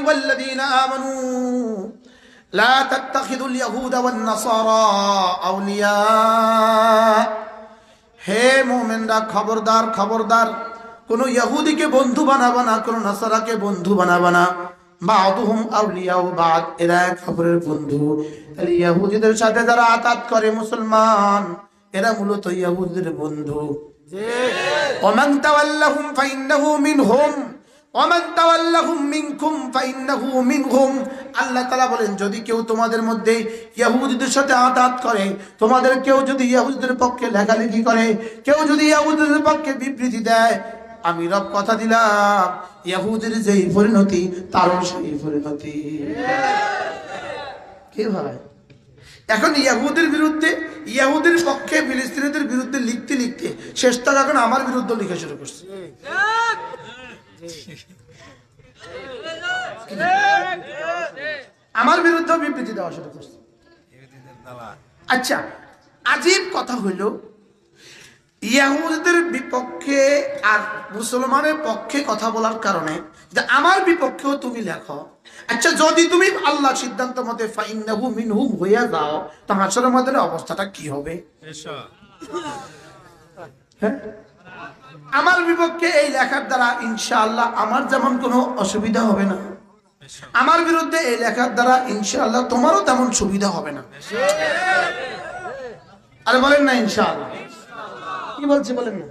والذين آمنوا لا تتخذوا اليهود والنصارى أولياء হে মুমিনরা খবরদার খবরদার কোন ইহুদিকে বন্ধু বানাবা না কোন নাসারাকে বন্ধু বানাবা না বাদুহুম আউলিয়াউ বাদ এরা খবরের বন্ধু তাহলে ইহুদিদের সাথে যারা আতাত করে মুসলমান এরা মূলত ইহুদিদের বন্ধু ওমান তাওয়াল্লাহুম ফাইন্নাহু মিনহুম ওমান তাওয়াল্লাহুম মিনকুম ফাইন্নাহু মিনহুম আল্লাহ তাআলা বলেন যদি কেউ তোমাদের মধ্যে ইহুদিদের সাথে আতাত করে তোমাদের কেউ যদি ইহুদিদের পক্ষে লেখালেখি করে কেউ যদি ইহুদিদের পক্ষে বিবৃতি দেয় আমি রব কথা দিলাম ইহুদির যেই পরিণতি তারও সেই পরিণতি কি ভাই এখন ইহুদির বিরুদ্ধে ইহুদির পক্ষে ফিলিস্তিনিদের বিরুদ্ধে লিখতে লিখতে শেষ তক এখন আমার বিরুদ্ধে লেখা শুরু করছে আমার বিরুদ্ধে বিবৃতি দেওয়া শুরু করছে আচ্ছা আজীব কথা হইল ইহুদিদের বিপক্ষে আর মুসলমানের পক্ষে কথা বলার কারণে যে আমার বিপক্ষেও তুমি লেখো আচ্ছা যদি তুমি আল্লাহ সিদ্ধান্ত মতে ফাইন্নাহু মিনহুম হইয়া যাও তো হাসরের ময়দানে অবস্থাটা কি হবে হ্যাঁ আমার বিপক্ষে এই লেখার দ্বারা ইনশাআল্লাহ আমার যেমন কোনো অসুবিধা হবে না আমার বিরুদ্ধে এই লেখার দ্বারা ইনশাআল্লাহ তোমারও তেমন সুবিধা হবে না আরে বলেন না ইনশাআল্লাহ কি বলছি বলেন না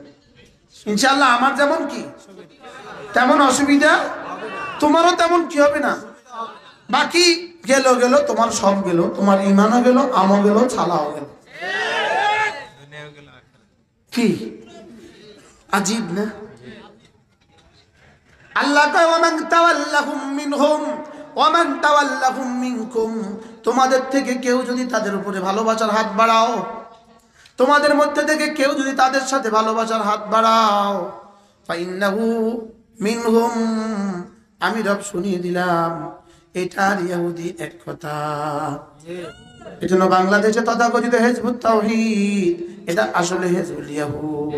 ইনশাআল্লাহ আমার যেমন কি তেমন অসুবিধা তোমারও তেমন কি হবে না বাকি গেল গেল তোমার সব গেল তোমার ঈমানও গেল আমও গেল ছালাও গেল কি আজীব না আল্লাহ কয় ওয়ামান তাওয়াল্লাহুম মিনহুম ওয়ামান তাওয়াল্লাহুম মিনকুম তোমাদের থেকে কেউ যদি তাদের উপরে ভালোবাসার হাত বাড়াও তোমাদের মধ্যে থেকে কেউ যদি তাদের সাথে ভালোবাসার হাত বাড়াও ফাইন্নাহু মিনহুম আমি রব শুনিয়ে দিলাম এটার ইহুদি এক কথা এজন্য বাংলাদেশে তথাকথিত হিজবুত তাওহীদ এটা আসলে হিজবুল ইয়াহুদ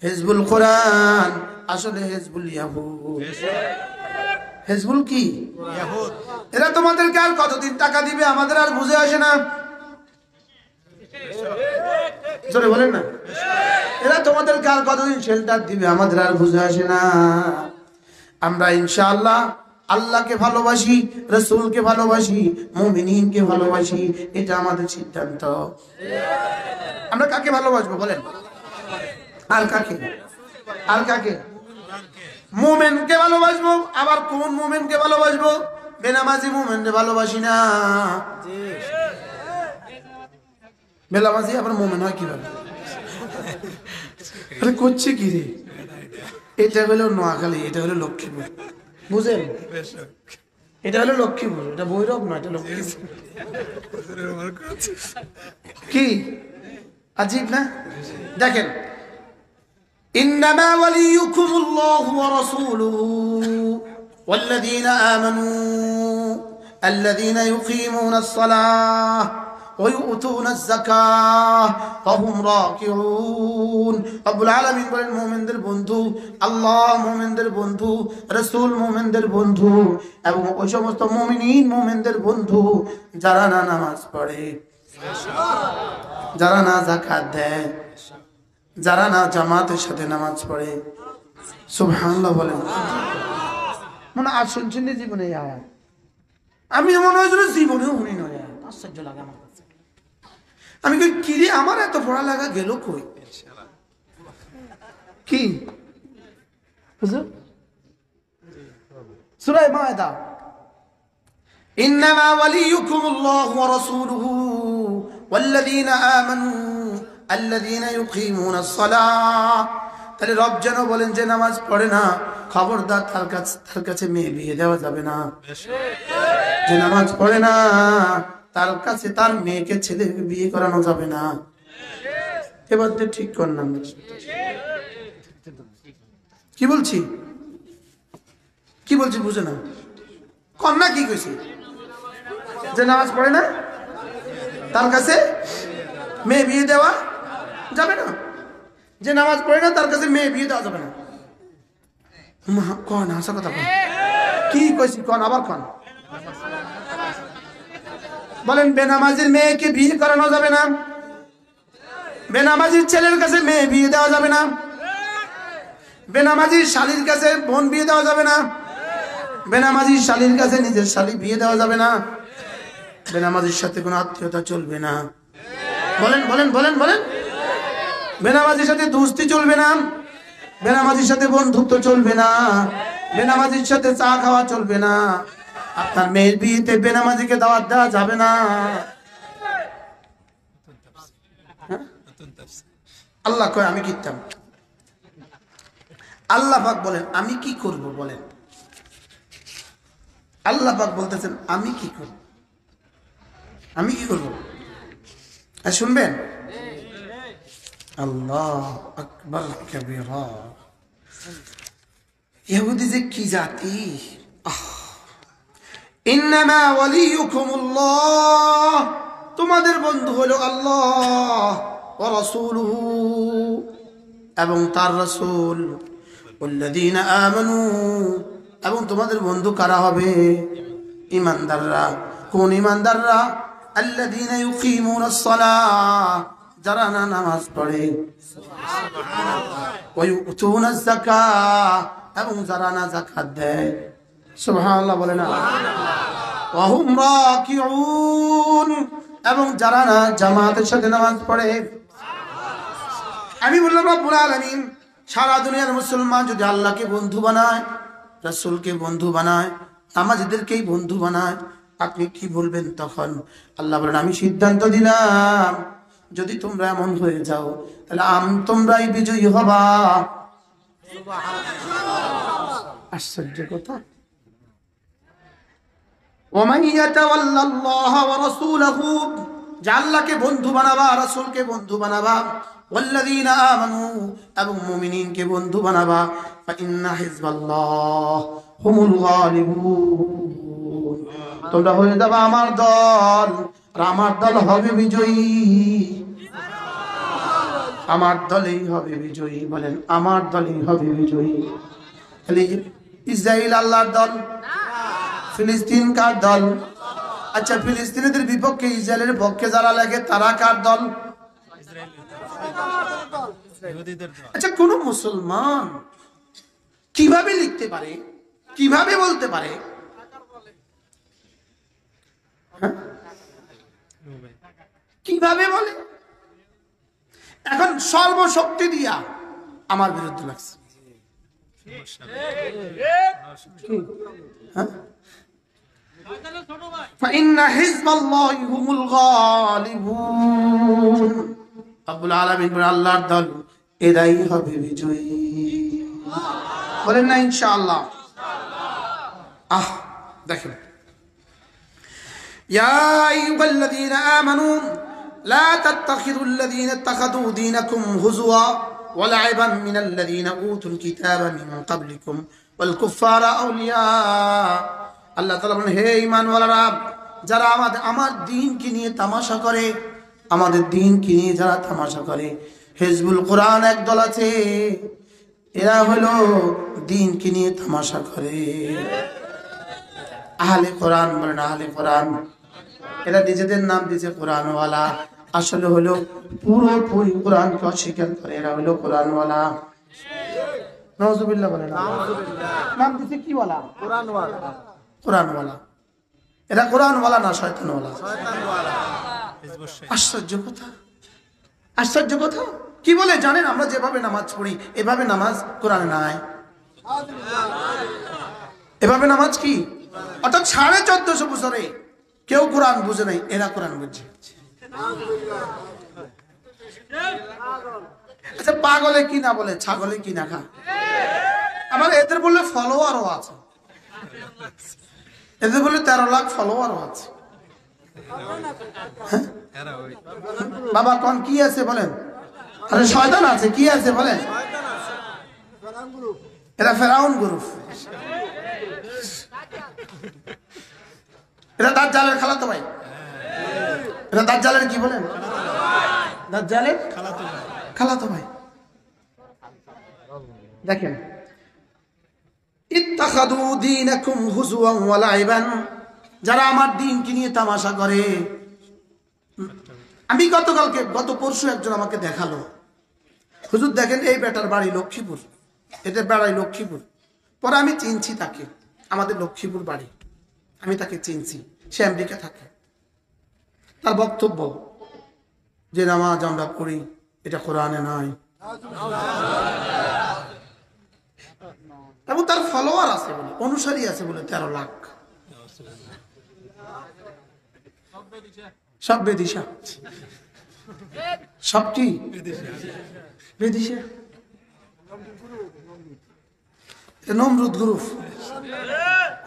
হিজবুল কোরআন আসলে হিজবুল ইয়াহুদ হিজবুল কি ইয়াহুদ এরা তোমাদেরকে আর কতদিন টাকা দিবে আমাদের আর বুঝে আসে না জোরে বলেন না এরা তোমাদেরকে আর কতদিন শেল্টার দিবে আমাদের আর বুঝে আসে না আমরা ইনশাআল্লাহ আল্লাহকে ভালোবাসি রাসূলকে ভালোবাসি মুমিনিনকে ভালোবাসি এটা আমাদের সিদ্ধান্ত আমরা কাকে ভালোবাসবো বলেন আর কাকে আর কাকে মুমিনকে ভালোবাসবো আবার কোন মুমিনকে ভালোবাসবো বেনামাজি মুমিনকে ভালোবাসি না বেনামাজি আবার মুমিন হয় কিভাবে আরে করছে কি রে এটা হলো নোয়াখালী এটা হলো লক্ষ্মীপুর বুঝেন এটা হলো লক্ষ্মীপুর এটা ভৈরব না এটা লক্ষ্মীপুর কি আজীব না দেখেন ইন্নামা ওয়ালিয়ুকুমুল্লাহু ওয়া রাসূলুহু ওয়াল্লাযীনা আমানু আল্লাযীনা ইউকিমুনাস সালাহ ওয়া ইউতুনাজ যাকাহ ওয়া হুম রাকিউন রব্বুল আলামিন বলেন মুমিনদের বন্ধু আল্লাহ মুমিনদের বন্ধু রাসূল মুমিনদের বন্ধু এবং ওই সমস্ত মুমিনিন মুমিনদের বন্ধু যারা না নামাজ পড়ে যারা না যাকাত দেয় যারা না জামাতের সাথে নামাজ পড়ে সুবহানাল্লাহ বলেন মনে আর শুনছেন জীবনে আয়াত আমি মনে হয় জীবনেও শুনি না আশ্চর্য লাগে আমার কাছে আমি কি রে আমার এত পড়া লাগা গেল কই কি বুঝছো সূরা মায়দা ইন্নামা ওয়ালিয়ুকুমুল্লাহু ওয়া রাসূলুহু ওয়াল্লাযীনা আমানু আল্লাযীনা ইউকিমুনাস সালাহ তাহলে রব যেন বলেন যে নামাজ পড়ে না খবরদার তার কাছে মেয়ে বিয়ে দেওয়া যাবে না যে নামাজ পড়ে না তার কাছে তার মেয়েকে ছেলে বিয়ে করানো যাবে না এবার তো ঠিক করলাম কি বলছি বুঝে না কন্যা কি কইছি যে নামাজ পড়ে না তার কাছে মেয়ে বিয়ে দেওয়া যাবে না যে নামাজ পড়ে না তার কাছে মেয়ে বিয়ে দেওয়া যাবে না কন হাসা কথা কন, কি কইছি কন, আবার কন। বলেন বেনামাজির মেয়েকে বিয়ে করানো যাবে না, বেনামাজির ছেলের কাছে মেয়ে বিয়ে দেওয়া যাবে না, বেনামাজির শালীর কাছে বোন বিয়ে দেওয়া যাবে না, বেনামাজির শালীর কাছে নিজের শালী বিয়ে দেওয়া যাবে না, বেনামাজির সাথে কোনো আত্মীয়তা চলবে না। বলেন বলেন বলেন বলেন। বেনামাজির সাথে দোস্তি চলবে না, বেনামাজির সাথে বন্ধুত্ব চলবে না, বেনামাজির সাথে চা খাওয়া চলবে না, আপনার মেয়ের বিয়েতে বেনামাজিকে দাওয়াত দেওয়া যাবে না। আল্লাহ কয় আমি কিতাম, আল্লাহ পাক বলেন আমি কি করব, বলেন আল্লাহ পাক বলতেছেন আমি কি করব, আমি কি করব। আর শুনবেন, আল্লাহ আকবার কাবীরা। ইহুদি যে কি জাতি, ইন্নামা ওয়ালিয়ুকুমুল্লাহ, তোমাদের বন্ধু হলো আল্লাহ ওয়া রাসূলুহু, এবং তার রাসূল, ওয়াল্লাযীনা আমানু, এবং তোমাদের বন্ধু কারা হবে, ঈমানদাররা। কোন ঈমানদাররা? আল্লাযীনা ইউকিমুনাস সালাহ, যারা নামাজ পড়ে, ওয়া ইউতুনাজ যাকাত, এবং যারা যাকাত দেয়। সুবহানাল্লাহ বলে না, ওয়া হুম রাকিউন, এবং যারা জামাতের সাথে নামাজ পড়ে। আমি বললাম রব্বুল আলামিন সারা দুনিয়ার মুসলমান যদি আল্লাহকে বন্ধু বানায়, রাসূলকে বন্ধু বানায়, আমাদেরকেই বন্ধু বানায়, আপনি কি বলবেন তখন? আল্লাহ বলেন আমি সিদ্ধান্ত দিলাম যদি তোমরা এমন হয়ে যাও তাহলে তোমরাই বিজয়ী হবা। আশ্চর্য কথা। ওমান ইয়াতাওয়াল্লাল্লাহ ওয়া রাসূলহু, যে আল্লাহকে বন্ধু বানাবা, রাসূলকে বন্ধু বানাবা, ওয়াল্লাযীনা আমানু, এবং মুমিনিনকে বন্ধু বানাবা, ফাইন্না হিজবাল্লাহ হুমুল গালিবুন, তোমরা হয়ে যাবে আমার দল, আর আমার দল হবে বিজয়ী, আমার দলই হবে বিজয়ী। বলেন আমার দলই হবে বিজয়ী। তাহলে ইসরাইল আল্লাহর দল, ফিলিস্তিন কার দল? আচ্ছা ফিলিস্তিনিদের বিপক্ষে ইসরায়েলের পক্ষে যারা লাগে তারা কার দল? আচ্ছা কোন মুসলমান কিভাবে লিখতে পারে, কিভাবে বলতে পারে, কিভাবে বলে? এখন সর্বশক্তি দিয়া আমার বিরুদ্ধে লাগছে, ফাইন্না হিজবাল্লাহি হুমুল গালিবুন, রব্বুল আলামিন বলেন আল্লাহর দল এরাই হবে বিজয়ী। বলেন না ইনশাআল্লাহ। দেখেন, ইয়া আইয়ুহাল্লাযীনা আমানু লা তাত্তাখিযুল্লাযীনা ইত্তাখাযু দীনাকুম হুজওয়া ওয়া লা'iবান মিনাল্লাযীনা উতুল কিতাবা মিন ক্বাবলিকুম ওয়াল কুফফারা আউলিয়া। আল্লাহ তাআলা বলেন হে ঈমানওয়ালারা, যারা আমার দ্বীনকে নিয়ে তামাশা করে, আমাদের দ্বীনকে নিয়ে যারা তামাশা করে, হিজবুল কোরআন একদল আছে, এরা হলো দ্বীনকে নিয়ে তামাশা করে। আহলে কোরআন বলেন আহলে কোরআন, এরা নিজেদের নাম দিয়েছে কোরআনওয়ালা, আসলে হলো পুরোপুরি কোরআনকে অস্বীকার করে, এরা হলো কোরআনওয়ালা। নাউজুবিল্লাহ বলেন, নাম দিয়েছে কি ওয়ালা? কোরআনওয়ালা। কোরআনওয়ালা, এরা কোরআনওয়ালা না শয়তানওয়ালা। আশ্চর্য কথা, আশ্চর্য কথা। কি বলে জানেন? আমরা যেভাবে নামাজ পড়ি এভাবে নামাজ কোরআনে নাই। এভাবে নামাজ কি? অর্থাৎ 1450 বছরে কেউ কোরআন বুঝে নাই, এরা কোরআন বুঝছে। আচ্ছা পাগলে কি না বলে, ছাগলে কি না খা, আমার এদের বললে ফলোয়ারও আছে, এদের বললে 13 লাখ ফলোয়ারও আছে। বাবা কোন কি আছে বলেন? আরে শয়তান আছে, কি আছে বলেন? এরা ফেরাউন গ্রুপ, এরা দাজ্জালের খালাতো ভাই, এরা দাজ্জালের কি বলেন? দাজ্জালের খালাতো ভাই। দেখেন ইত্তাখাযু দীনাকুম হুজওয়ান ওয়া লাইবান, যারা আমার দ্বীনকে নিয়ে তামাশা করে। আমি গত পরশু একজন আমাকে দেখালো, হুজুর দেখেন এই বেটার বাড়ি লক্ষ্মীপুর, এটার বাড়ি লক্ষ্মীপুর। পরে আমি চিনছি তাকে, আমাদের লক্ষ্মীপুর বাড়ি, আমি তাকে চিনছি, সে আমেরিকা থাকে। তার বক্তব্য যে নামাজ আমরা পড়ি এটা কোরআনে নাই, এবং তার ফলোয়ার আছে বলে, অনুসারী আছে বলে 13 লাখ। সব বেদিশা, সব কি বেদিশা, নমরুদ গ্রুপ।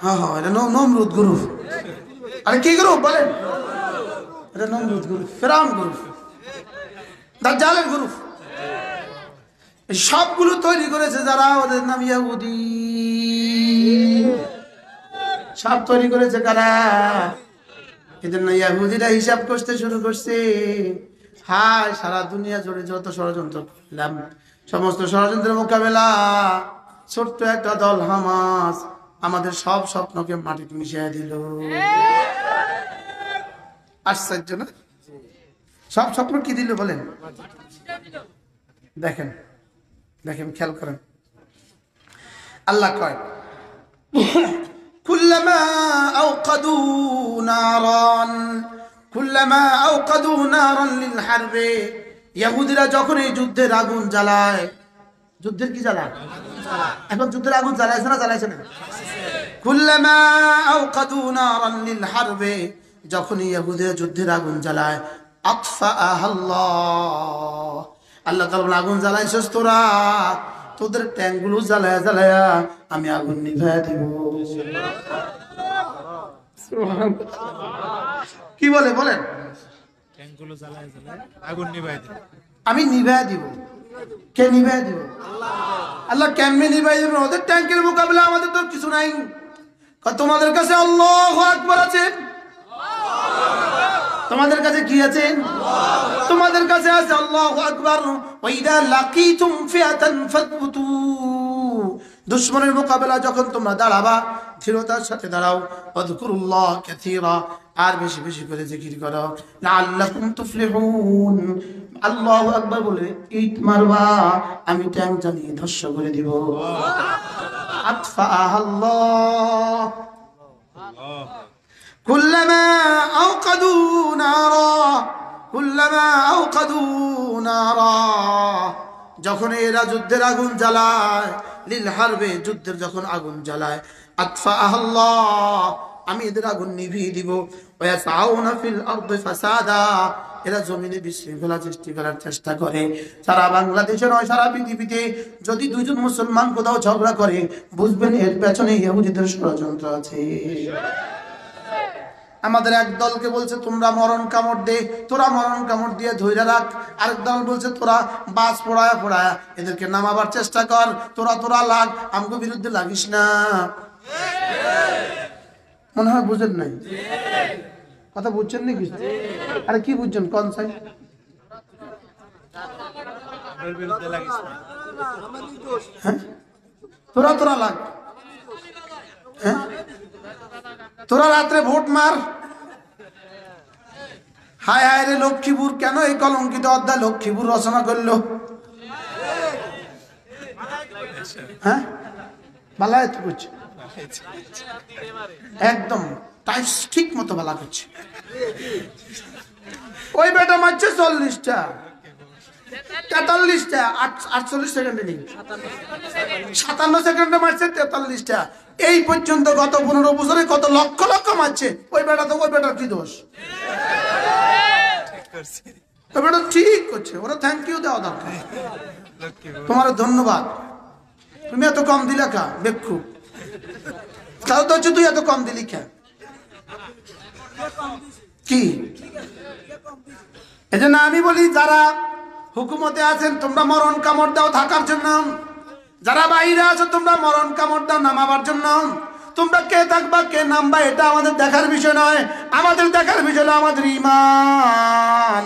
হ্যাঁ হ্যাঁ, এটা নমরুদ গ্রুপ। আরে কি গ্রুপ বলেন? এটা নমরুদ গ্রুপ, ফেরাউন গ্রুপ, দাজ্জালের গ্রুপ। সবগুলো তৈরি করেছে যারা, ওদের নাম ইহুদি। সব তৈরি করেছে কারা? এদের না ইহুদিরা হিসাব করতে শুরু করছে। হায়, সারা দুনিয়া জুড়ে যত ষড়যন্ত্র করলাম, সমস্ত ষড়যন্ত্রের মোকাবেলা ছোট্ট একটা দল হামাস আমাদের সব স্বপ্নকে মাটিতে মিশিয়ে দিল। আশ্চর্য না? সব স্বপ্ন কি দিল বলেন? দেখেন দেখেন, খেয়াল করেন, আল্লাহ কয় কুল্লামা আওকাদু নারান লিল হারবে, ইহুদিরা যখন এই যুদ্ধের আগুন জ্বালায়, যুদ্ধের কি জ্বালায়? এখন যুদ্ধের আগুন জ্বালাইছে না জ্বালাইছে না? কুল্লামা আওকাদু নারান লিল হারবে, যখন ইহুদিরা যুদ্ধের আগুন জ্বালায়, আতফাআহাল্লাহ, আল্লাহ তাআলা আগুন জ্বালাইছস তোরা, তোদের ট্যাঙ্কগুলো জ্বালায়া জ্বালায়া আমি আগুন নিভাইয়া দিব। কি বলে বলেন? ট্যাঙ্কগুলো জ্বালায় জ্বালায় আগুন নিভাইয়া দিব, আমি নিভাইয়া দিব। কে নিভাইয়া দিব? আল্লাহ। কেমনে নিভাইয়া দিবেন? ওদের ট্যাঙ্কের মোকাবিলা আমাদের তো কিছু নাই। তোমাদের কাছে আল্লাহু আকবার আছে, তোমাদের কাছে কি আছে? তোমাদের কাছে আছে আল্লাহু আকবার। ওয়াইদা লাকিতুম ফিআতান ফাতবুতু, দুশমনের মোকাবেলা যখন তোমরা দাঁড়াবা দৃঢ়তার সাথে দাঁড়াও। ওয়াযকুরুল্লাহ কাসীরা, আর বেশি বেশি করে জিকির করো। লাআল্লাকুম তুফলিহুন, আল্লাহু আকবার বলে ইট মারবা, আমি ট্যাঙ্ক জ্বালিয়ে ধ্বংস করে দিব। আতফাআহাল্লাহ কুল্লামা আওকাদু নারা, যখন এরা যুদ্ধের আগুন জ্বালায়, লিল হারবে, যুদ্ধের যখন আগুন জ্বালায়, আতফাআহাল্লাহ, আমি এদের আগুন নিভিয়ে দিব। ওয়াসাউনা ফিল আরদি ফাসাদা, এরা জমিনে বিশৃঙ্খলা সৃষ্টি করার চেষ্টা করে। সারা বাংলাদেশে নয়, সারা পৃথিবীতে যদি দুইজন মুসলমান কোথাও ঝগড়া করে, বুঝবেন এর পেছনে ইহুদিদের ষড়যন্ত্র আছে। আমাদের এক দলকে বলছে তোমরা মরণ কামড় দে, তোরা মরণ কামড় দিয়ে ধইরা রাখ। আরেক দল বলছে তোরা বাস পোড়ায়া পোড়ায়া এদেরকে নামাবার চেষ্টা কর, তোরা লাগ, আমগো বিরুদ্ধে লাগিস না। মনে হয় বুঝেন নাই কথা, বুঝছেন নাকি? আরে কি বুঝছেন? কোন সাই? হ্যাঁ, তোরা লাগ, হ্যাঁ, তোরা রাত্রে ভোট মার। হায় হায় রে লক্ষ্মীপুর, কেন এই কলঙ্কিত অধ্যায় লক্ষ্মীপুর রচনা করলো? হ্যাঁ, বালা এত করছে, একদম টাইস ঠিক মতো বালা করছে। ওই বেটা মারছে 40টা, 43টা, 48 সেকেন্ডে নেই, 57 সেকেন্ডে মারছে 43টা। এই পর্যন্ত গত 15 বছরে কত লক্ষ লক্ষ মারছে। ওই বেটা তো, ওই বেটার কি দোষ? ওই বেটা ঠিক করছে, ওরা থ্যাংক ইউ দেওয়া দরকার। তোমার ধন্যবাদ, তুমি এত কম দিলা কা বেক্ষু, তাও তো হচ্ছে তুই এত কম দিলি কে? কি এই জন্য আমি বলি, যারা হুকুমতে আছেন তোমরা মরণ কামড় দাও থাকার জন্য, যারা বাইরে আছো তোমরা মরণ কামড় দাও নামাবার জন্য। তোমরা কে থাকবা কে নামবা এটা আমাদের দেখার বিষয় নয়, আমাদের দেখার বিষয় হলো আমাদের ঈমান,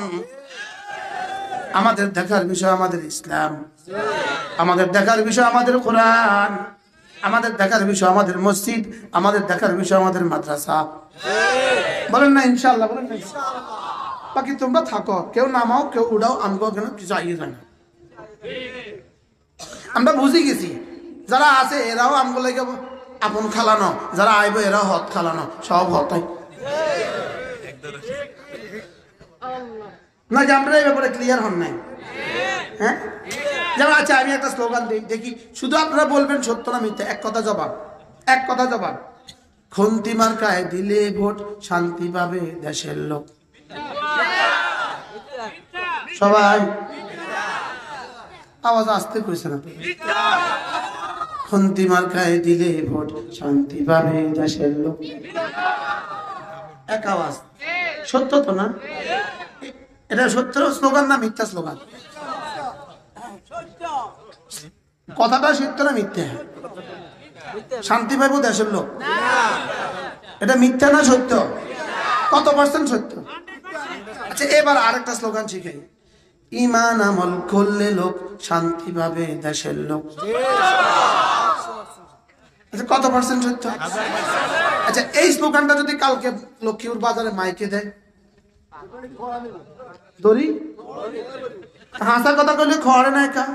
আমাদের দেখার বিষয় আমাদের ইসলাম, আমাদের দেখার বিষয় আমাদের কোরআন। আমাদের দেখার বিষয় আমাদের মসজিদ, আমাদের দেখার বিষয় আমাদের মাদ্রাসা। বলেন না ইনশাআল্লাহ, বলেন না ইনশাআল্লাহ। বাকি তোমরা থাকো, কেউ নামাও কেউ উড়াও, আমগো কেন কিছু আইয়ে যায় না। আমরা বুঝে গেছি যারা আছে এরাও আমগো লাগে আপন খালানো, যারা আইব এরাও হত খালানো, সব হতাই না। যে আমরা এই ব্যাপারে ক্লিয়ার হন নাই। হ্যাঁ, যেমন আচ্ছা আমি একটা স্লোগান দিই, দেখি শুধু আপনারা বলবেন সত্য না মিথ্যা। এক কথা জবাব, এক কথা জবাব। খুন্তি মার্কায় দিলে ভোট, শান্তি পাবে দেশের লোক। সবাই আওয়াজ আসতে কইছে না। খুন্তি মার্কায় দিলে ভোট, শান্তি পাবে দেশের লোক। এক আওয়াজ। সত্য তো না? এটা সত্য স্লোগান না মিথ্যা স্লোগান? কথাটা সত্য না মিথ্যা? শান্তি পাইবো দেশের লোক, এটা মিথ্যা না সত্য? কত পার্সেন্ট সত্য? আচ্ছা এবার আরেকটা স্লোগান শিখাই, ইমান আমল করলে লোক শান্তি পাবে দেশের লোক। আচ্ছা কত পার্সেন্ট সত্য? আচ্ছা এই স্লোগানটা যদি কালকে লক্ষ্মীপুর বাজারে মাইকে দেয়, দড়ি হাসা কথা কইলে খড়ে না একা।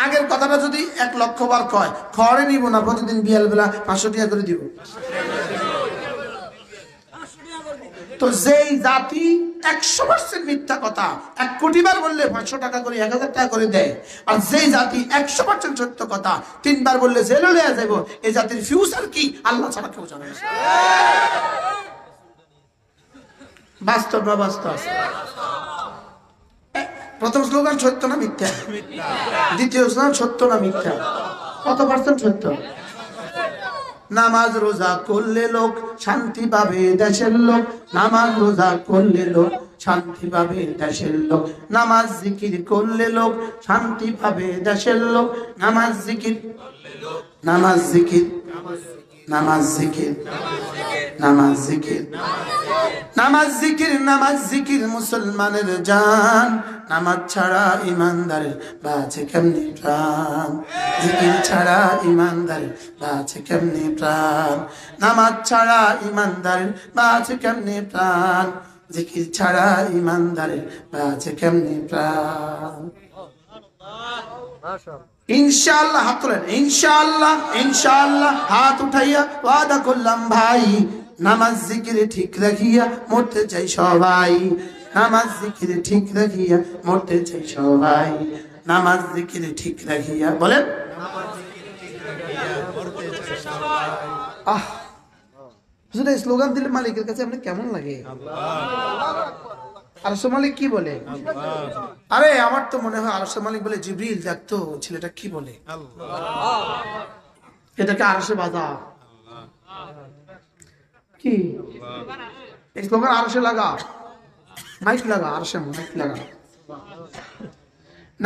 আগের কথাটা যদি 1 লক্ষ বার কয়, খড়ে নিব না, প্রতিদিন বিয়াল বেলা 500 টাকা করে দিব। তো যেই জাতি 100% মিথ্যা কথা 1 কোটি বার বললে 500 টাকা করে 1000 টাকা করে দেয়, আর যেই জাতি 100% সত্য কথা 3 বার বললে জেলে লয়ে যাইব, এই জাতির ফিউচার কি আল্লাহ ছাড়া কেউ জানে না। বাস্তব না বাস্তব? প্রথম স্লোগান সত্য না মিথ্যা? দ্বিতীয় স্লোগান সত্য না মিথ্যা? কত পার্সেন্ট সত্য? নামাজ রোজা করলে লোক শান্তি পাবে দেশের লোক, নামাজ রোজা করলে লোক শান্তি পাবে দেশের লোক, নামাজ জিকির করলে লোক শান্তি পাবে দেশের লোক, নামাজ জিকির, নামাজ জিকির, নামাজ জিকির, নামাজ জিকির, নামাজ জিকির, নামাজ জিকির মুসলমানের জান, নামাজ ছাড়া ইমানদারের বাঁচে কেমনি প্রাণ, জিকির ছাড়া ইমানদারের বাঁচে কেমনি প্রাণ, নামাজ ছাড়া ইমানদারের বাঁচে কেমনি প্রাণ, জিকির ছাড়া ইমানদারের বাঁচে কেমনি প্রাণ। ইনশাআল্লাহ হাত তোলেন, ইনশাআল্লাহ, ইনশাআল্লাহ হাত উঠাইয়া ওয়াদা করলাম ভাই, নামাজ জিকিরে ঠিক রাখিয়া মরতে চাই সবাই, নামাজ জিকিরে ঠিক রাখিয়া মরতে চাই সবাই, নামাজ জিকিরে ঠিক রাখিয়া। বলেন আহ শুধু স্লোগান দিলে মালিকের কাছে আপনার কেমন লাগে? আরশ মালিক কি বলে? আরে আমার তো মনে হয় আরশ মালিক বলে জিবরিল দেখতো ছেলেটা কি বলে, এটাকে আরশে বাজা কি এই স্লোগান আরশে লাগা, মাইক লাগা, আরশে মাইক লাগা।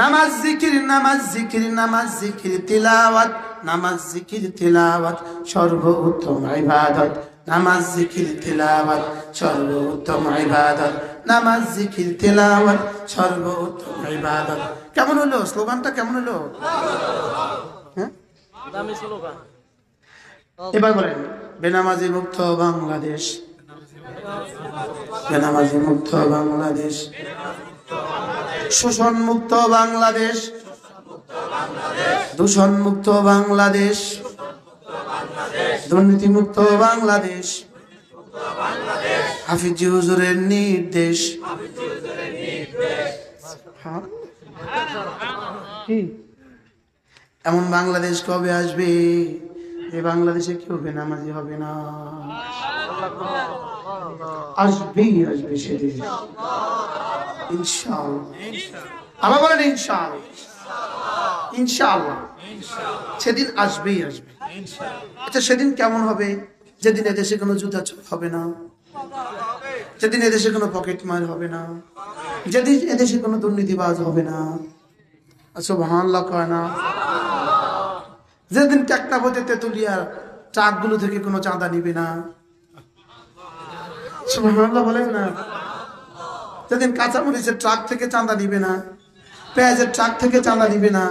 নামাজ জিকির, নামাজ জিকির, নামাজ জিকির তিলাওয়াত, নামাজ জিকির তিলাওয়াত সর্বোত্তম ইবাদত, নামাজ জিকির তিলাওয়াত সর্বোত্তম ইবাদত, নামাজ জিকির তিলাওয়াত সর্বোত্তম ইবাদত। কেমন হলো স্লোগানটা? কেমন হলো? হ্যাঁ দামি স্লোগান। এবার বলেন বেনামাজি মুক্ত বাংলাদেশ, বেনামাজি মুক্ত বাংলাদেশ, শোষণ মুক্ত বাংলাদেশ, দূষণ মুক্ত বাংলাদেশ, দুর্নীতি মুক্ত বাংলাদেশ, হাফিজি হুজুরের নির্দেশ। এমন বাংলাদেশ কবে আসবে এই বাংলাদেশে কেউ বেনামাজি হবে না? আসবেই আসবে সেদিন ইনশাআল্লাহ। আবার বলেন ইনশাআল্লাহ, ইনশাআল্লাহ সেদিন আসবেই আসবে। আচ্ছা সেদিন কেমন হবে? যেদিন এদেশে কোনো যুদ্ধ হবে না, যেদিন এদেশে কোনো পকেট মার হবে না, যেদিন এদেশে কোনো দুর্নীতিবাজ হবে না, সুবহানাল্লাহ কয় না? যেদিন টেকনাফতে তেতুলিয়ার ট্রাকগুলো থেকে কোনো চাঁদা নিবে না, সুবহানাল্লাহ বলেন না? যেদিন কাঁচামরিচের ট্রাক থেকে চাঁদা নিবে না, পেঁয়াজের ট্রাক থেকে চাঁদা নিবে না,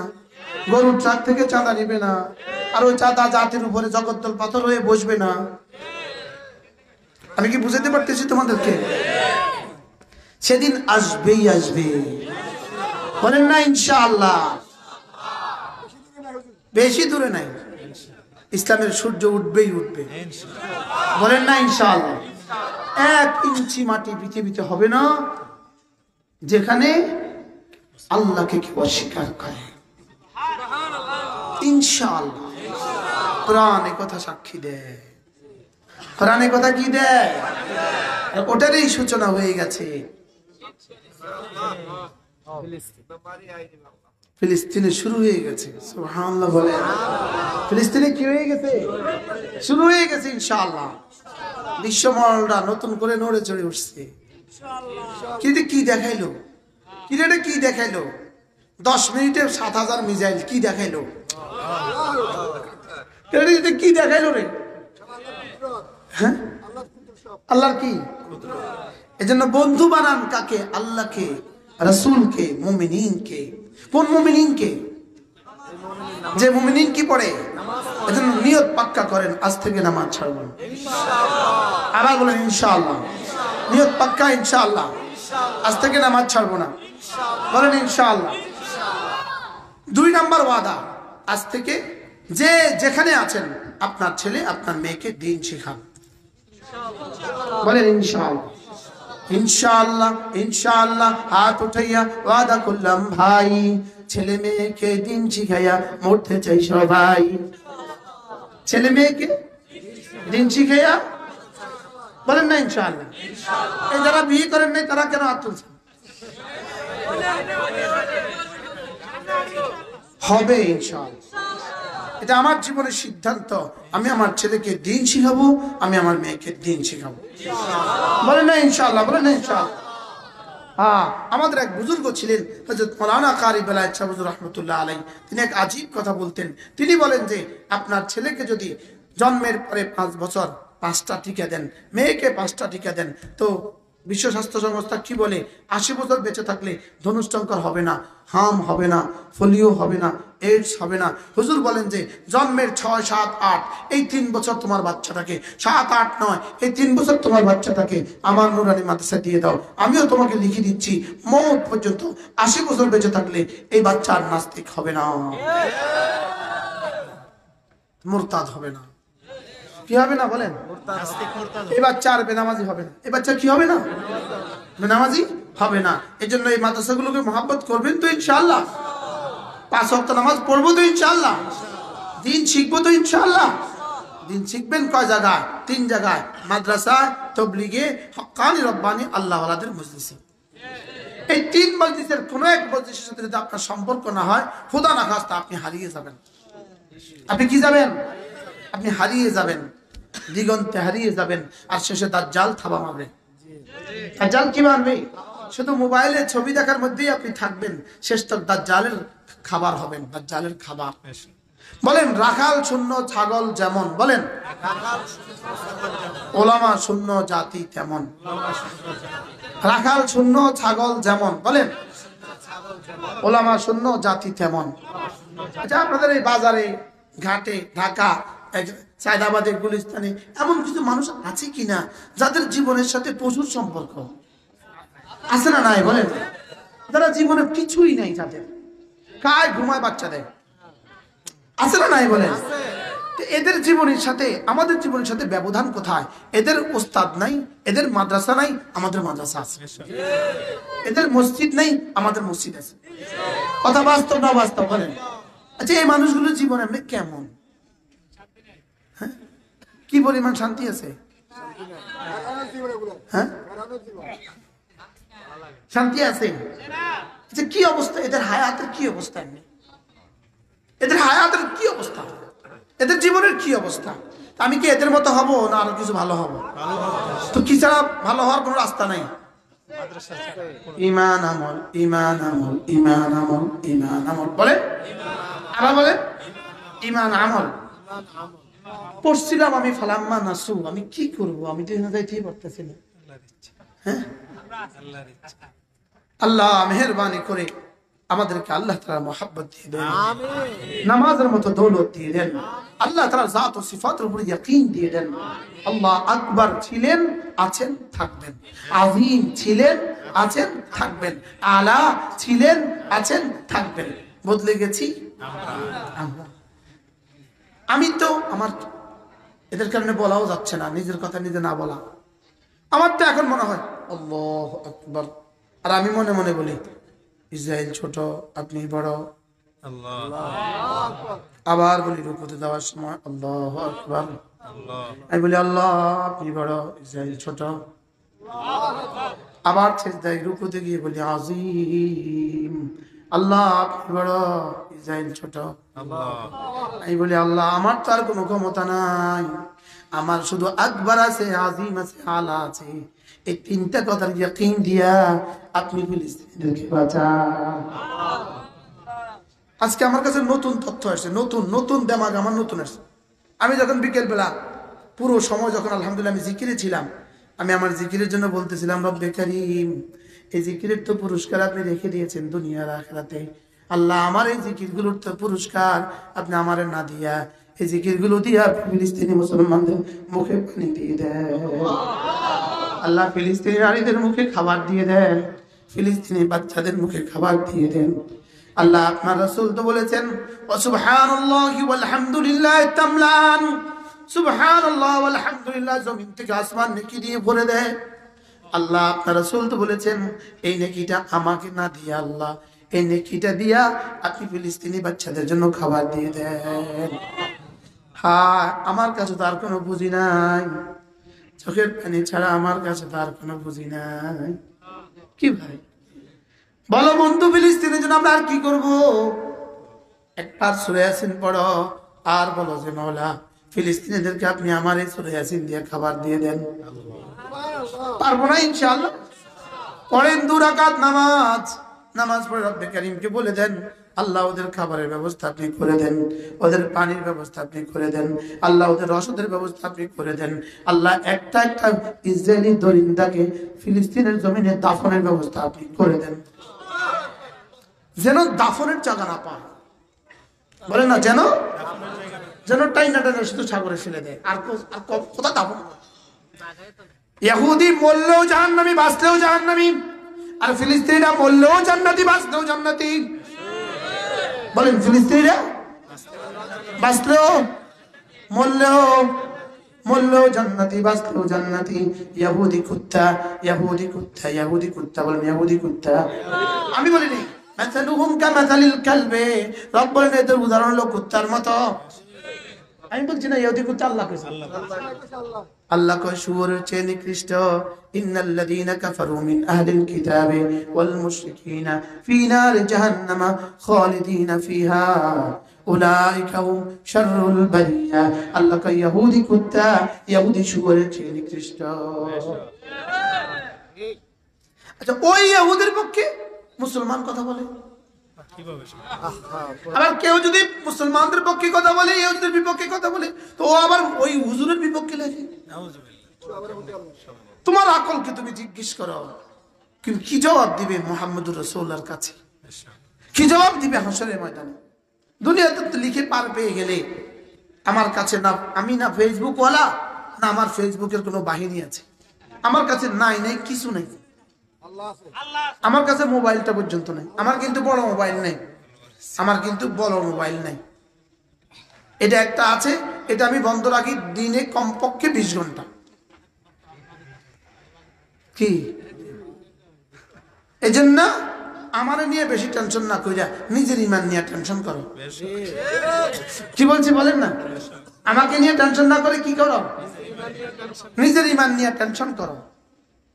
গরুর ট্রাক থেকে চাঁদা নিবে না, আর ওই চাঁদা জাতির উপরে জগদ্দল পাথর হয়ে বসবে না। আমি কি বুঝাতে পারতেছি তোমাদেরকে? সেদিন আসবেই আসবে, বলেন না ইনশাআল্লাহ। বেশি দূরে নাই, ইসলামের সূর্য উঠবেই উঠবে, বলেন না ইনশাআল্লাহ। 1 ইঞ্চি মাটি পৃথিবীতে হবে না যেখানে আল্লাহকে কেউ অস্বীকার করে, ইনশাআল্লাহ। কোরআন এ কথা সাক্ষী দেয়, কোরআন এ কথা কি দেয়? ওটারই সূচনা হয়ে গেছে। ফিলিস্তিনে শুরু হয়ে গেছে, সুবহানাল্লাহ বলে। ফিলিস্তিনে কি হয়ে গেছে? শুরু হয়ে গেছে ইনশাআল্লাহ। বিশ্বমহলটা নতুন করে নড়ে চড়ে উঠছে। কিন্তু কি দেখাইলো? কি দেখাইলো? 10 মিনিটে 7000 মিসাইল কি দেখাইলো? কি দেখাইলো রে? হ্যাঁ, আল্লাহর কি? এজন্য বন্ধু বানান কাকে? আল্লাহকে, রাসূলকে, মুমিনিনকে। কোন মুমিনিনকে? যে মুমিনিন কি পড়ে। এজন্য নিয়ত পাক্কা করেন, আজ থেকে নামাজ ছাড়ব না। আবার বলেন ইনশাআল্লাহ। নিয়ত পাক্কা ইনশাআল্লাহ, আজ থেকে নামাজ ছাড়ব না, বলেন ইনশাআল্লাহ। 2 নাম্বার ওয়াদা, আজ থেকে যে যেখানে আছেন আপনার ছেলে আপনার মেয়েকে দ্বীন শেখান, বলেন ইনশাআল্লাহ। ইনশাআল্লাহ ইনশাআল্লাহ হাত উঠাইয়া ওয়াদা করলাম ভাই, ছেলে মেয়েকে দ্বীন শিখাইয়া মরতে চাই সবাই। ছেলে মেয়েকে দ্বীন শিখাইয়া, বলেন না ইনশাআল্লাহ। এই যারা বিয়ে করেন নাই তারা কেন হাত তুলছেন? হবে ইনশাআল্লাহ। এটা আমার জীবনের সিদ্ধান্ত। আমি আমার ছেলেকে দ্বীন শিখাবো, আমি আমার মেয়েকে দ্বীন শিখাবো, বলেন না ইনশাআল্লাহ, বলেন না ইনশাআল্লাহ। হ্যাঁ, আমাদের এক বুজুর্গ ছিলেন হযরত মাওলানা কারি বেলায়েত শাহ হুজুর রাহমাতুল্লাহ আলাইহি। তিনি এক আজীব কথা বলতেন। তিনি বলেন যে আপনার ছেলেকে যদি জন্মের পরে 5 বছর 5টা টিকা দেন, মেয়েকে 5টা টিকা দেন, তো বিশ্ব স্বাস্থ্য সংস্থা কি বলে? 80 বছর বেঁচে থাকলে ধনুষ্টঙ্কর হবে না, হাম হবে না, পোলিও হবে না, এইডস হবে না। হুজুর বলেন যে জন্মের 6, 7, 8 এই 3 বছর তোমার বাচ্চাটাকে, 7, 8 নয়, এই 3 বছর তোমার বাচ্চাটাকে আমার নুরানি মাদ্রাসায় দিয়ে দাও। আমিও তোমাকে লিখে দিচ্ছি, মওত পর্যন্ত 80 বছর বেঁচে থাকলে এই বাচ্চা আর নাস্তিক হবে না, মুরতাদ হবে না। কি হবে না বলেন? এই বাচ্চা আর বেনামাজি হবে না। এই বাচ্চা কি হবে না? বেনামাজি হবে না। এই জন্য এই মাদ্রাসাগুলোকে মহব্বত করবেন তো ইনশাআল্লাহ। 5 ওয়াক্ত নামাজ পড়বো তো ইনশাআল্লাহ। দ্বীন শিখবো তো ইনশাআল্লাহ। দ্বীন শিখবেন কয় জায়গায়? 3 জায়গায়, মাদ্রাসা, তাবলীগে, হক্কানি রব্বানি আল্লাহওয়ালাদের মজলিসে। এই 3 মজলিসের কোন এক মজলিসের সাথে যদি আপনার সম্পর্ক না হয়, খোদা না খাস্তা আপনি হারিয়ে যাবেন। আপনি কি যাবেন? আপনি হারিয়ে যাবেন, দিগন্তে হারিয়ে যাবেন। আর শেষে দাজ্জাল থাবা মারবে। দাজ্জাল কি মারবে? শুধু মোবাইলে ছবি দেখার মধ্যেই আপনি থাকবেন, শেষ তক দাজ্জালের খাবার হবেন, দাজ্জালের খাবার। বলেন রাখাল শূন্য ছাগল যেমন, বলেন ওলামা শূন্য জাতি তেমন। রাখাল শূন্য ছাগল যেমন, বলেন ওলামা শূন্য জাতি তেমন। আচ্ছা, আপনাদের এই বাজারে, ঘাটে, ঢাকা, সায়দাবাদে, গুলিস্তানে এমন কিছু মানুষ আছে কিনা যাদের জীবনের সাথে প্রচুর সম্পর্ক আছে না নাই? বলেন, যারা জীবনে কিছুই নাই, যাদের কায় ঘুমায় বাচ্চা দেয়, আছে না নাই? বলেন, এদের জীবনের সাথে আমাদের জীবনের সাথে ব্যবধান কোথায়? এদের ওস্তাদ নাই, এদের মাদ্রাসা নাই, আমাদের মাদ্রাসা আছে। এদের মসজিদ নাই, আমাদের মসজিদ আছে। কথা বাস্তব না বাস্তব? বলেন। আচ্ছা, এই মানুষগুলোর জীবন এমনি কেমন? হ্যাঁ, কি পরিমাণ শান্তি আছে? হ্যাঁ, শান্তি আছে। আচ্ছা, কি অবস্থা এদের হায়াতের? কি অবস্থা? এমনি এদের হায়াতের কি অবস্থা? এদের জীবনের কি অবস্থা? আমি কি এদের মতো হব না আরো কিছু ভালো হব? তো কি ছাড়া ভালো হওয়ার কোনো রাস্তা নাই। ঈমান আমল, ঈমান আমল, ঈমান আমল, ঈমান আমল, বলে আবার বলে ঈমান আমল। পড়ছিলাম আমি ফালাম্মা নাসু, আমি কি করব? আমি তো যাইতেই পারতেছি না। হ্যাঁ, আল্লাহ মেহেরবানি করে আমাদেরকে আল্লাহ তাআলা মহব্বত দিয়ে দেন, নামাজের মতো দৌলত দিয়ে দেন, আল্লাহ তাআলা জাত ও সিফাতের উপর ইয়াকিন দিয়ে দেন। আল্লাহ আকবার ছিলেন, আছেন, থাকবেন। আযীম ছিলেন, আছেন, থাকবেন। আলা ছিলেন, আছেন, থাকবেন। বদলে গেছি আমরা। আমি তো আমার এদের কারণে বলাও যাচ্ছে না, নিজের কথা নিজে না বলা। আমার তো এখন মনে হয় আল্লাহু আকবার, আর আমি মনে মনে বলি ইসরাইল ছোট, আপনি বড়। আবার বলি রুকুতে যাওয়ার সময় আল্লাহু আকবার, আমি বলি আল্লাহ আপনি বড়, ইসরাইল ছোট। আবার সিজদায় রুকুতে গিয়ে বলি আযীম, আল্লাহ আপনি বড়, ইসরাইল ছোট। আমি বলি আল্লাহ আমার তো আর কোনো ক্ষমতা নাই, আমার শুধু আকবার আছে, আযীম আছে, আলা আছে। এই তিনটা কথার ইয়াকিন দিয়া আপনি ফিলিস্তিনিদেরকে বাঁচান। আজকে আমার কাছে নতুন তথ্য আসছে, নতুন নতুন দেমাগ আমার নতুন আসছে। আমি যখন বিকেল বেলা পুরো সময় যখন আলহামদুলিল্লাহ আমি জিকিরে ছিলাম, আমি আমার জিকিরের জন্য বলতেছিলাম রব্বে কারীম, এই জিকিরের তো পুরস্কার আপনি রেখে দিয়েছেন দুনিয়ার আখিরাতে। আল্লাহ আমার এই জিকিরগুলোর তো পুরস্কার আপনি আমারে না দিয়া এই জিকিরগুলো দিয়া ফিলিস্তিনি মুসলমানদের মুখে পানি দিয়ে দেন। আল্লাহ ফিলিস্তিনি নারীদের মুখে খাবার দিয়ে দেন, ফিলিস্তিনি বাচ্চাদের মুখে খাবার দিয়ে দেন। আল্লাহ আপনার রাসূল তো বলেছেন ওয়া সুবহানাল্লাহি ওয়াল হামদুলিল্লাহি তামলান, সুবহানাল্লাহ ওয়াল হামদুলিল্লাহ জমিন থেকে আসমান নেকি দিয়ে ভরে দেয়। আল্লাহ আপনার রাসূল তো বলেছেন এই নেকিটা আমাকে না দিয়া আল্লাহ এই নেকিটা দিয়া আপনি ফিলিস্তিনি বাচ্চাদের জন্য খাবার দিয়ে দেন। হ্যাঁ, আমার কাছে তো আর কোনো বুঝি নাই, চোখের পানি ছাড়া আমার কাছে তো আর কোনো বুঝি নাই। কি ভাই বলো বন্ধু, ফিলিস্তিনের জন্য আমরা আর কি করব? একবার সূরা ইয়াসিন পড়ো আর বলো যে মাওলা ফিলিস্তিনিদেরকে আপনি আমার এই সূরা ইয়াসিন দিয়ে খাবার দিয়ে দেন। পারবো না ইনশাআল্লাহ। পড়েন 2 রাকাত নামাজ, নামাজ পড়ে রব্বে কারীমকে বলে দেন আল্লাহ ওদের খাবারের ব্যবস্থা আপনি করে দেন, ওদের পানির ব্যবস্থা আপনি করে দেন, আল্লাহ ওদের রসদের ব্যবস্থা আপনি করে দেন। আল্লাহ একটা একটা ইসরায়েলি দরিন্দাকে ফিলিস্তিনের জমিনে দাফনের ব্যবস্থা আপনি করে দেন, যেন দাফনের জায়গা না পায়। বলে না যেন যেন টাইনা টাইনা শুধু সাগরে ফেলে দেয়, আর কোথায় দাফন। ইহুদি মরলেও জাহান্নামী, বাঁচলেও জাহান্নামী, আর ফিলিস্তিনিরা মরলেও জান্নাতি, বাঁচলেও জান্নাতি। বলেন ফিলিস্তিনিরা বাঁচলেও মরলেও জান্নাতি, বাঁচলেও জান্নাতি। ইহুদি কুত্তা, ইহুদি কুত্তা, ইহুদি কুত্তা, বলেন ইহুদি কুত্তা। আমি বলিনি মাসালুহুম কামাসালিল কালবে, রব বলেন এদের উদাহরণ হলো কুত্তার মতো। আমি বলছি না ইহুদি কুত্তা, আল্লাহ কইছে। আল্লাহ কয় শুয়োরের চেয়ে নিকৃষ্ট। ইন্নাল্লাযীনা কাফারু মিন আহলিল কিতাবি ওয়াল মুশরিকিনা ফী নারি জাহান্নামা খালিদিনা ফিহা উলাইকা হুম শাররুল বারিয়া। আল্লাহ কয় ইহুদি কুত্তা, ইহুদি শুয়োরের চেয়ে নিকৃষ্ট। আচ্ছা, ওই ইহুদের পক্ষে মুসলমান কথা বলে, আবার কেউ যদি মুসলমানদের পক্ষে কথা বলে, ইহুদিদের বিপক্ষে কথা বলে, তো আবার ওই হুজুরের বিপক্ষে লাগে। তোমার আকলকে তুমি জিজ্ঞেস করো, কি জবাব দিবে মুহাম্মদুর রাসূলুল্লাহর কাছে? কি জবাব দিবে হাসরের ময়দানে? দুনিয়াতে তো লিখে পার পেয়ে গেলে আমার কাছে না, আমি না ফেসবুক ওয়ালা, না আমার ফেসবুকের কোনো বাহিনী আছে, আমার কাছে নাই কিছু নাই। আমার কাছে মোবাইলটা পর্যন্ত নাই, আমার কিন্তু বড় মোবাইল নাই, আমার কিন্তু বড় মোবাইল নাই। এটা একটা আছে, এটা আমি বন্ধ রাখি দিনে কমপক্ষে 20 ঘন্টা। কি এজন্য আমার নিয়ে বেশি টেনশন না কইরা নিজের ঈমান নিয়ে টেনশন করো। কি বলছি বলেন না, আমাকে নিয়ে টেনশন না করে কি করো, নিজের ঈমান নিয়ে টেনশন করো।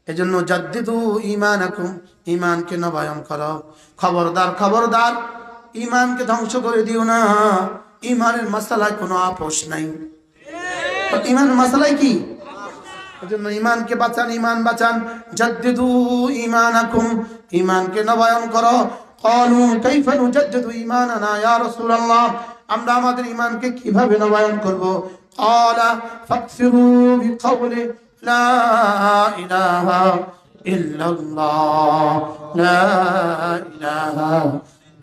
এজন্য জাদ্দিদু ঈমানাকুম, ঈমানকে নবায়ন করো। খবরদার খবরদার ঈমানকে ধ্বংস করে দিও না। ঈমানের মাসালায় কোনো আপোষ নাই। ঈমানের মাসালায় কি? এজন্য ঈমানকে বাঁচান, ঈমান বাঁচান। জাদ্দিদু ঈমানাকুম, ঈমানকে নবায়ন করো। ক্বালু কাইফা নুজাদ্দিদু ঈমানানা ইয়া রাসূলুল্লাহ, আমরা আমাদের ঈমানকে কিভাবে নবায়ন করব? ক্বালা ফাকসিরু বিকাউলি লা ইলাহা ইল্লাল্লাহ, লা ইলাহা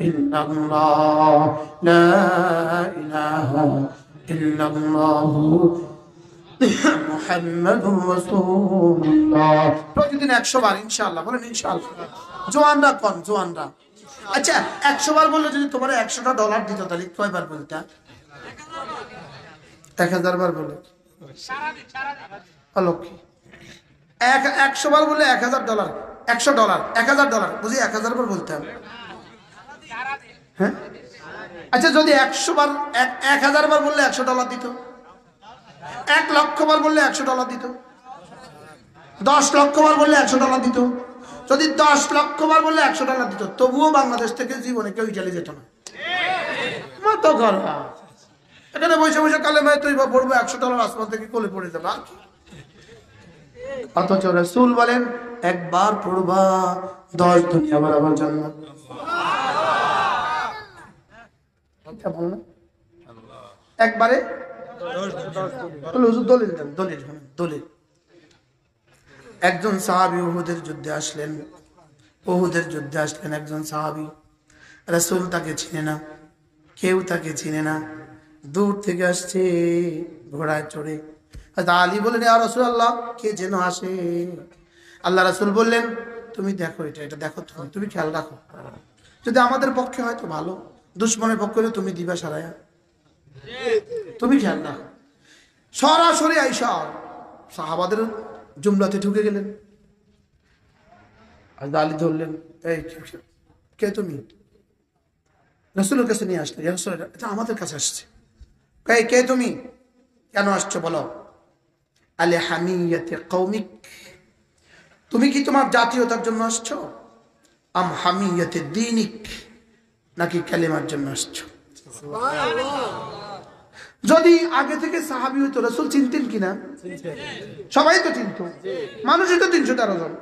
ইল্লাল্লাহ লা ইলাহা ইল্লাল্লাহ মুহাম্মাদুর রাসূলুল্লাহ। প্রতিদিন 100 বার ইনশাআল্লাহ বলেন ইনশাআল্লাহ। জোয়ানরা কোন জোয়ানরা? আচ্ছা 100 বার বললে যদি তোমার $100 দিত তাহলে কয়বার বলতা? 1000 বার বলে অলক্ষী। 100 বার বললে $1000, $100, $1000 বুঝি 1000 বার বলতাম। হ্যাঁ আচ্ছা যদি 100 বার 1000 বার বললে $100 দিত, 1 লক্ষ বার বললে $100 দিত, 10 লক্ষ বার বললে $100 দিত। যদি 10 লক্ষ বার বললে $100 দিত, তবুও বাংলাদেশ থেকে জীবনে কেউ ইটালি যেত না। মত করা এখানে বসে বসে কালেমায়ে তৈবা পড়বো, $100 আসমান থেকে কোলে পড়ে যাবে। অথচ রাসূল বলেন একবার পড়বা 10 দুনিয়া বরাবর জান্নাত। একবারে দলিল। একজন সাহাবী উহুদের যুদ্ধে আসলেন, একজন সাহাবী, রাসূল তাকে চিনে না, কেউ তাকে চিনে না, দূর থেকে আসছে ঘোড়ায় চড়ে। আলী বললেন ইয়া রাসূলুল্লাহ, কে যেন আসে। আল্লাহ রাসূল বললেন তুমি দেখো, এটা দেখো, তুমি খেয়াল রাখো, যদি আমাদের পক্ষে হয় তো ভালো, দুশমনের পক্ষে হলে তুমি দিবা সারায়া, তুমি খেয়াল রাখো। সরাসরি আয়েশা সাহাবাদের জুমলাতে ঢুকে গেলেন। আলী ধরলেন, এই কে তুমি? রাসূলের কাছে নিয়ে আসলে, ইয়া রাসূলুল্লাহ এটা আমাদের কাছে আসছে। কে তুমি, কেন আসছো বলো? আলে হামিয়াতে কওমিক, তুমি কি তোমার জাতীয়তার জন্য আসছো? আম হামিয়াতে দীনিক, নাকি কালেমার জন্য আসছো? যদি আগে থেকে সাহাবী হইতো রাসূল চিনতেন কিনা? সবাই তো চিনত, মানুষই তো 313 জন।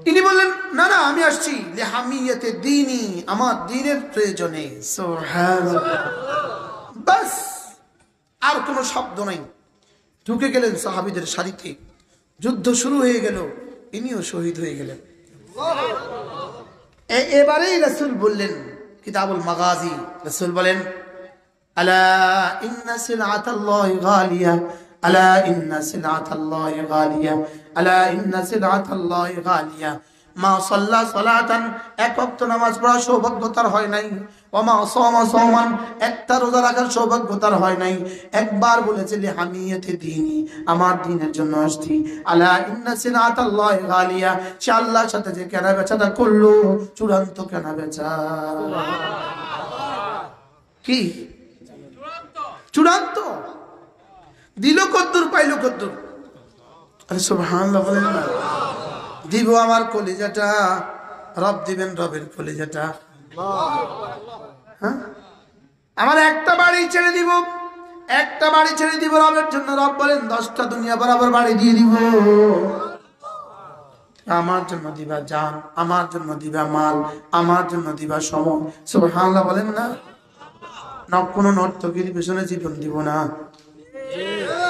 তিনি বললেন না না, আমি আসছি লিহামিয়াতে দীনি, আমার দ্বীনের প্রয়োজনে। সুবহানাল্লাহ, বাস আর কোনো শব্দ নাই। ঢুকে গেলেন সাহাবীদের সারিতে, যুদ্ধ শুরু হয়ে গেল, ইনিও শহীদ হয়ে গেলেন। এবারেই রাসূল বললেন কিতাবুল মাগাজি, রাসূল বলেন আলা ইন্না সিলআতাল্লাহি গালিয়া, আলা ইন্না সিলআতাল্লাহি গালিয়া, আলা ইন্না সিলআতাল্লাহি গালিয়া। মা সাল্লা সালাতান, এক ওয়াক্ত নামাজ পড়া সৌভাগ্যতার হয় নাই, ওয়া মা সামা সাওমান, একটা রোজা রাখার সৌভাগ্যতার হয় নাই। একবার বলেছে লিহামিয়াতে দীনি, আমার দ্বীনের জন্য আসছি। আলা ইন্না সিলআতাল্লাহি গালিয়া, সে আল্লাহর সাথে যে কেনা বেচাটা করলো, চূড়ান্ত কেনা বেচা। কি চূড়ান্ত? দিল কদ্দুর, পাইল কদ্দুর। আরে সুবহানাল্লাহ বলেন না। দিব আমার কলিজাটা, রব দিবেন রবের কলিজাটা। হ্যাঁ, আমার একটা বাড়ি ছেড়ে দিব, একটা বাড়ি ছেড়ে দিব রবের জন্য। রব বলেন 10টা দুনিয়া বরাবর বাড়ি দিয়ে দিব। আমার জন্য দিবা জান, আমার জন্য দিবা মাল, আমার জন্য দিবা সময়। সুবহানাল্লাহ বলেন না। কোনো নর্তকীর পিছনে জীবন দিব না,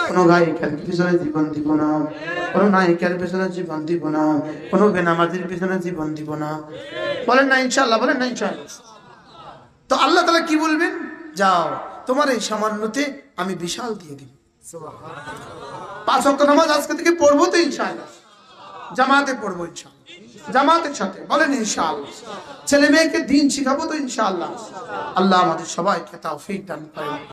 কোনো গায়িকার পিছনে জীবন দিব না, কোনো নায়িকার পিছনে জীবন দিব না, কোনো বেনামাজির পিছনে জীবন দিব না। বলেন না ইনশাআল্লাহ, বলেন না ইনশাআল্লাহ। তো আল্লাহ তাআলা কি বলবেন? যাও, তোমার এই সামান্যতে আমি বিশাল দিয়ে দিব। সুবহানাল্লাহ। 5 ওয়াক্ত নামাজ আজকে থেকে পড়বো তো ইনশাআল্লাহ, জামাতে পড়বো ইনশাআল্লাহ, জামাতের সাথে, বলেন ইনশাআল্লাহ। ছেলে মেয়েকে দ্বীন শিখাবো তো ইনশাআল্লাহ। আল্লাহ আমাদের সবাইকে তৌফিক দান করেন।